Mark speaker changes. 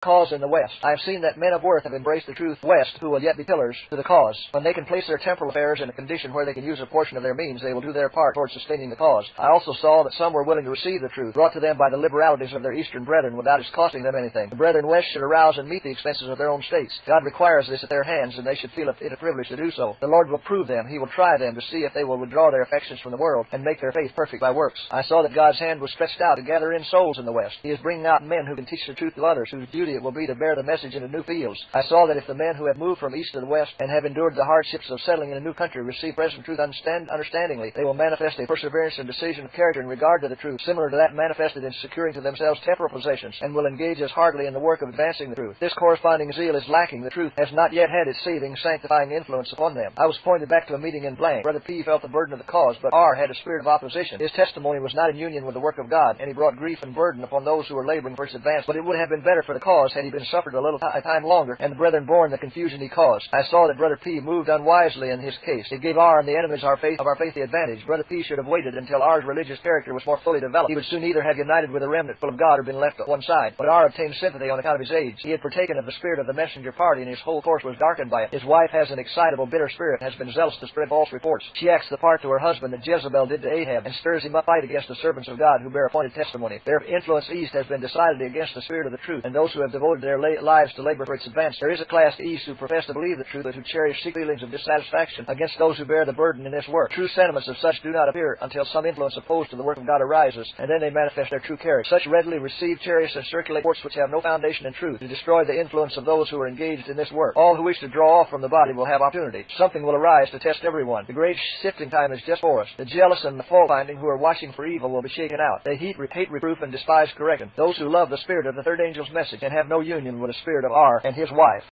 Speaker 1: Cause in the West. I have seen that men of worth have embraced the truth West who will yet be pillars to the cause. When they can place their temporal affairs in a condition where they can use a portion of their means, they will do their part towards sustaining the cause. I also saw that some were willing to receive the truth, brought to them by the liberalities of their Eastern brethren without its costing them anything. The brethren West should arouse and meet the expenses of their own states. God requires this at their hands, and they should feel it a privilege to do so. The Lord will prove them. He will try them to see if they will withdraw their affections from the world and make their faith perfect by works. I saw that God's hand was stretched out to gather in souls in the West. He is bringing out men who can teach the truth to others, whose duty it will be to bear the message into new fields. I saw that if the men who have moved from east to the west and have endured the hardships of settling in a new country receive present truth understandingly, they will manifest a perseverance and decision of character in regard to the truth, similar to that manifested in securing to themselves temporal possessions, and will engage as heartily in the work of advancing the truth. This corresponding zeal is lacking. The truth has not yet had its saving, sanctifying influence upon them. I was pointed back to a meeting in blank. Brother P felt the burden of the cause, but R had a spirit of opposition. His testimony was not in union with the work of God, and he brought grief and burden upon those who were laboring for its advance. But it would have been better for the cause had he been suffered a little time longer, and the brethren borne the confusion he caused. I saw that Brother P moved unwisely in his case. It gave R and the enemies of our faith the advantage. Brother P should have waited until R's religious character was more fully developed. He would soon either have united with a remnant full of God or been left at one side. But R obtained sympathy on account of his age. He had partaken of the spirit of the messenger party, and his whole course was darkened by it. His wife has an excitable, bitter spirit, has been zealous to spread false reports. She acts the part to her husband that Jezebel did to Ahab, and stirs him up to fight against the servants of God who bear appointed testimony. Their influence east has been decidedly against the spirit of the truth, and those who have devoted their lives to labor for its advance. There is a class east who profess to believe the truth, but who cherish secret feelings of dissatisfaction against those who bear the burden in this work. True sentiments of such do not appear until some influence opposed to the work of God arises, and then they manifest their true character. Such readily receive, cherish, and circulate reports which have no foundation in truth, to destroy the influence of those who are engaged in this work. All who wish to draw off from the body will have opportunity. Something will arise to test everyone. The great sifting time is just for us. The jealous and the fault-finding who are watching for evil will be shaken out. They hate reproof and despise correction. Those who love the spirit of the third angel's message and have no union with the spirit of R and his wife.